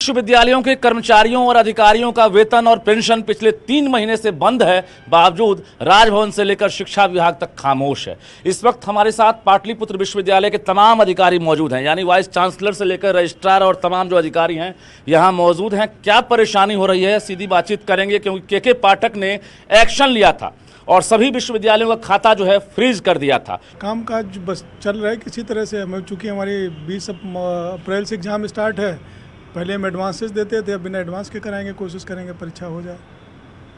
विश्वविद्यालयों के कर्मचारियों और अधिकारियों का वेतन और पेंशन पिछले 3 महीने से बंद है, बावजूद राजभवन से लेकर शिक्षा विभाग तक खामोश है। इस वक्त हमारे साथ पाटलिपुत्र विश्वविद्यालय के तमाम अधिकारी मौजूद हैं, यानी वाइस चांसलर से लेकर रजिस्ट्रार और तमाम जो अधिकारी हैं यहां मौजूद हैं। क्या परेशानी हो रही है, सीधी बातचीत करेंगे, क्योंकि के पाठक ने एक्शन लिया था और सभी विश्वविद्यालयों का खाता जो है फ्रीज कर दिया था। काम काज बस चल रहा है किसी तरह से। हमें चूँकि हमारी 20 अप्रैल से एग्ज़ाम स्टार्ट है, पहले हम एडवांसेस देते थे, अब बिना एडवांस के कराएंगे, कोशिश करेंगे परीक्षा हो जाए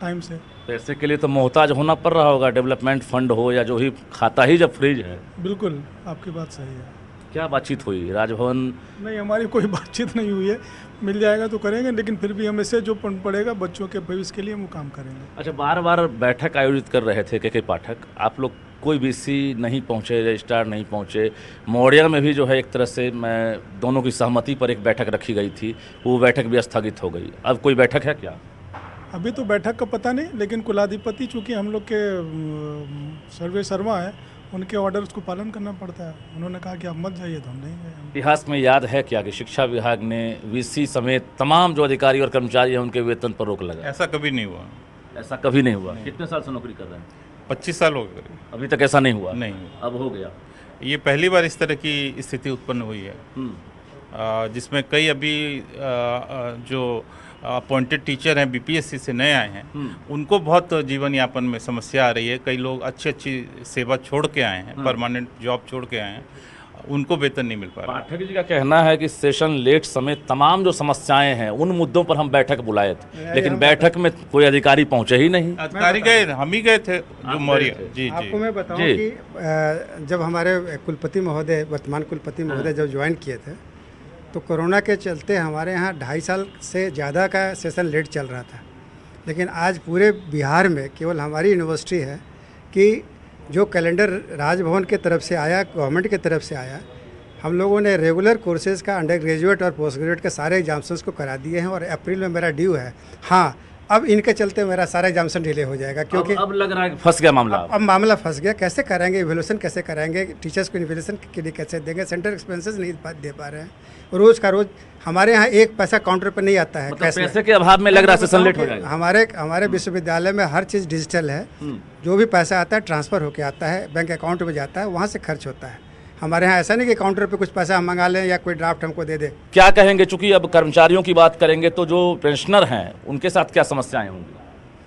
टाइम से। पैसे के लिए तो मोहताज होना पड़ रहा होगा, डेवलपमेंट फंड हो या जो ही, खाता ही जब फ्रीज है। बिल्कुल, आपकी बात सही है। क्या बातचीत हुई राजभवन? नहीं, हमारी कोई बातचीत नहीं हुई है। मिल जाएगा तो करेंगे, लेकिन फिर भी हमें से जो पड़ेगा बच्चों के भविष्य के लिए हम काम करेंगे। अच्छा, बार बार बैठक आयोजित कर रहे थे के पाठक, आप लोग कोई बीसी नहीं पहुंचे, रजिस्ट्रार नहीं पहुंचे। मौर्या में भी जो है एक तरह से मैं दोनों की सहमति पर एक बैठक रखी गई थी, वो बैठक भी स्थगित हो गई। अब कोई बैठक है क्या? अभी तो बैठक का पता नहीं, लेकिन कुलाधिपति चूँकि हम लोग के सर्वे शर्मा है, उनके ऑर्डर्स को पालन करना पड़ता है। उन्होंने कहा कि आप मत जाइए, तो हम नहीं गए। इतिहास में याद है क्या कि शिक्षा विभाग ने वीसी समेत तमाम जो अधिकारी और कर्मचारी हैं उनके वेतन पर रोक लगा? ऐसा कभी नहीं हुआ। ऐसा कभी नहीं हुआ। कितने साल से नौकरी कर रहे हैं? 25 साल हो गए, अभी तक ऐसा नहीं हुआ? नहीं। अब हो गया। ये पहली बार इस तरह की स्थिति उत्पन्न हुई है, जिसमें कई अभी जो अपॉइंटेड टीचर हैं, बीपीएससी से नए आए हैं, उनको बहुत जीवन यापन में समस्या आ रही है। कई लोग अच्छी सेवा छोड़ के आए हैं, परमानेंट जॉब छोड़ के आए हैं, उनको वेतन नहीं मिल पा रहा। पाठक जी का कहना है कि सेशन लेट समेत तमाम जो समस्याएं हैं उन मुद्दों पर हम बैठक बुलाए थे, लेकिन बैठक में कोई अधिकारी पहुंचे ही नहीं। अधिकारी गए, हम ही गए थे जो मौर्य जी। आपको मैं बताऊं कि जब हमारे कुलपति महोदय, वर्तमान कुलपति महोदय जब ज्वाइन किए थे, तो कोरोना के चलते हमारे यहाँ 2.5 साल से ज़्यादा का सेशन लेट चल रहा था। लेकिन आज पूरे बिहार में केवल हमारी यूनिवर्सिटी है कि जो कैलेंडर राजभवन के तरफ से आया, गवर्नमेंट के तरफ से आया, हम लोगों ने रेगुलर कोर्सेज़ का अंडर ग्रेजुएट और पोस्ट ग्रेजुएट के सारे एग्जाम्सन्स को करा दिए हैं और अप्रैल में मेरा ड्यू है। हाँ, अब इनके चलते मेरा सारा एग्जाम्सन डिले हो जाएगा, क्योंकि अब लग रहा है कि फंस गया मामला। अब मामला फंस गया। कैसे कराएंगे इवैल्यूएशन, कैसे कराएंगे, टीचर्स को इवैल्यूएशन के लिए कैसे देंगे, सेंटर एक्सपेंसेस नहीं दे पा रहे हैं। रोज़ का रोज़ हमारे यहाँ एक पैसा काउंटर पर नहीं आता है। मतलब पैसे के अभाव में लग रहा है सेशन लेट हो जाएगा। हमारे विश्वविद्यालय में हर चीज़ डिजिटल है। जो भी पैसा आता है ट्रांसफ़र होकर आता है, बैंक अकाउंट में जाता है, वहाँ से खर्च होता है। हमारे यहाँ ऐसा नहीं कि काउंटर पे कुछ पैसा हम मंगा लें या कोई ड्राफ्ट हमको दे दे। क्या कहेंगे, चूंकि अब कर्मचारियों की बात करेंगे तो जो पेंशनर हैं उनके साथ क्या समस्याएं होंगी?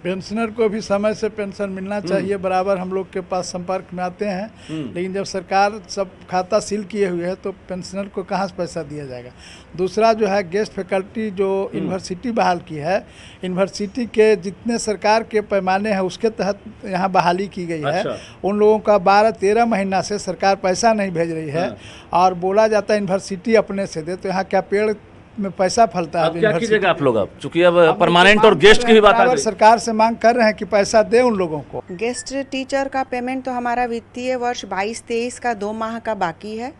पेंशनर को भी समय से पेंशन मिलना चाहिए, बराबर हम लोग के पास संपर्क में आते हैं। लेकिन जब सरकार सब खाता सील किए हुए है तो पेंशनर को कहाँ से पैसा दिया जाएगा? दूसरा जो है, गेस्ट फैकल्टी जो यूनिवर्सिटी बहाल की है, यूनिवर्सिटी के जितने सरकार के पैमाने हैं उसके तहत यहाँ बहाली की गई है। उन लोगों का 12-13 महीना से सरकार पैसा नहीं भेज रही है और बोला जाता है यूनिवर्सिटी अपने से दे। तो यहाँ क्या पेड़ में पैसा फलता है? क्या कीजिएगा आप लोग? अब चूंकि अब परमानेंट और गेस्ट की भी बात आ गई, सरकार से मांग कर रहे हैं कि पैसा दे उन लोगों को। गेस्ट टीचर का पेमेंट तो हमारा वित्तीय वर्ष 22-23 का 2 माह का बाकी है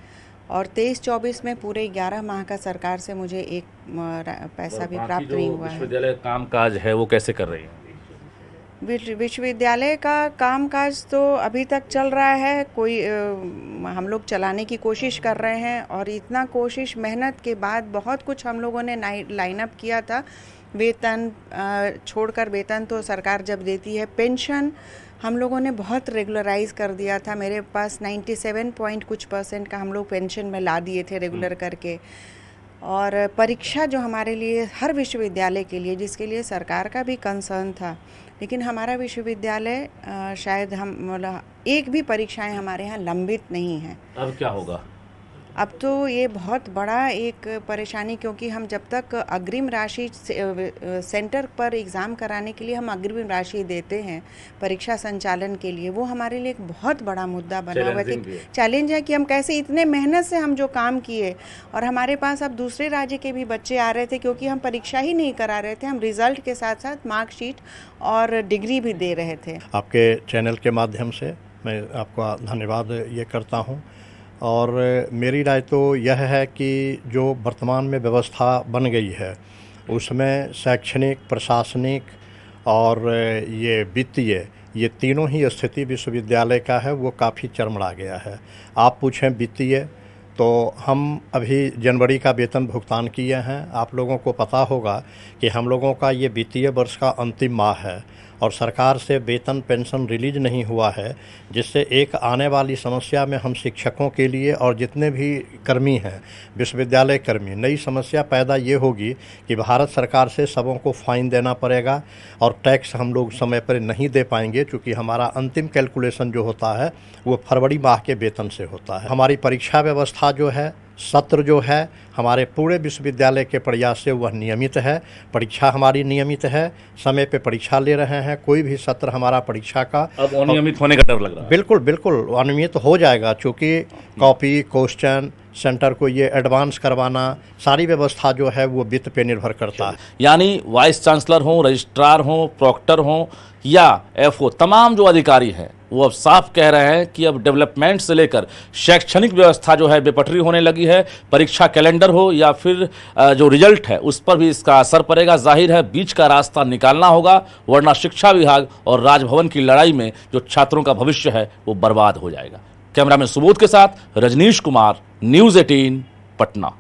और 23-24 में पूरे 11 माह का सरकार से मुझे एक पैसा भी प्राप्त नहीं हुआ है। विश्वविद्यालय काम काज है वो कैसे कर रही है? विश्वविद्यालय का कामकाज तो अभी तक चल रहा है, कोई हम लोग चलाने की कोशिश कर रहे हैं और इतना कोशिश मेहनत के बाद बहुत कुछ हम लोगों ने लाइन अप किया था। वेतन छोड़कर, वेतन तो सरकार जब देती है, पेंशन हम लोगों ने बहुत रेगुलराइज कर दिया था। मेरे पास 97 पॉइंट कुछ % का हम लोग पेंशन में ला दिए थे रेगुलर करके। और परीक्षा जो हमारे लिए, हर विश्वविद्यालय के लिए, जिसके लिए सरकार का भी कंसर्न था, लेकिन हमारा विश्वविद्यालय शायद हम एक भी परीक्षाएं हमारे यहाँ लंबित नहीं हैं। अब क्या होगा? अब तो ये बहुत बड़ा एक परेशानी, क्योंकि हम जब तक अग्रिम राशि सेंटर पर एग्ज़ाम कराने के लिए हम अग्रिम राशि देते हैं परीक्षा संचालन के लिए, वो हमारे लिए एक बहुत बड़ा मुद्दा बना हुआ है। चैलेंज है कि हम कैसे इतने मेहनत से हम जो काम किए और हमारे पास अब दूसरे राज्य के भी बच्चे आ रहे थे, क्योंकि हम परीक्षा ही नहीं करा रहे थे, हम रिजल्ट के साथ साथ मार्कशीट और डिग्री भी दे रहे थे। आपके चैनल के माध्यम से मैं आपका धन्यवाद ये करता हूँ। और मेरी राय तो यह है कि जो वर्तमान में व्यवस्था बन गई है उसमें शैक्षणिक, प्रशासनिक और ये वित्तीय, ये तीनों ही स्थिति विश्वविद्यालय का है वो काफ़ी चरमरा गया है। आप पूछें वित्तीय तो हम अभी जनवरी का वेतन भुगतान किए हैं। आप लोगों को पता होगा कि हम लोगों का ये वित्तीय वर्ष का अंतिम माह है और सरकार से वेतन पेंशन रिलीज नहीं हुआ है, जिससे एक आने वाली समस्या में हम शिक्षकों के लिए और जितने भी कर्मी हैं, विश्वविद्यालय कर्मी, नई समस्या पैदा ये होगी कि भारत सरकार से सबों को फाइन देना पड़ेगा और टैक्स हम लोग समय पर नहीं दे पाएंगे, क्योंकि हमारा अंतिम कैलकुलेशन जो होता है वो फरवरी माह के वेतन से होता है। हमारी परीक्षा व्यवस्था जो है, सत्र जो है, हमारे पूरे विश्वविद्यालय के प्रयास से वह नियमित है। परीक्षा हमारी नियमित है, समय पे परीक्षा ले रहे हैं। कोई भी सत्र हमारा परीक्षा का अब अनियमित होने का डर लग रहा है। बिल्कुल बिल्कुल अनियमित हो जाएगा, चूँकि कॉपी, क्वेश्चन सेंटर को ये एडवांस करवाना, सारी व्यवस्था जो है वो वित्त पे निर्भर करता है। यानी वाइस चांसलर हों, रजिस्ट्रार हों, प्रॉक्टर हों या एफओ, तमाम जो अधिकारी हैं वो अब साफ कह रहे हैं कि अब डेवलपमेंट से लेकर शैक्षणिक व्यवस्था जो है बेपटरी होने लगी है। परीक्षा कैलेंडर हो या फिर जो रिजल्ट है उस पर भी इसका असर पड़ेगा। जाहिर है बीच का रास्ता निकालना होगा, वरना शिक्षा विभाग और राजभवन की लड़ाई में जो छात्रों का भविष्य है वो बर्बाद हो जाएगा। कैमरामैन सुबोध के साथ रजनीश कुमार, न्यूज़ 18 पटना।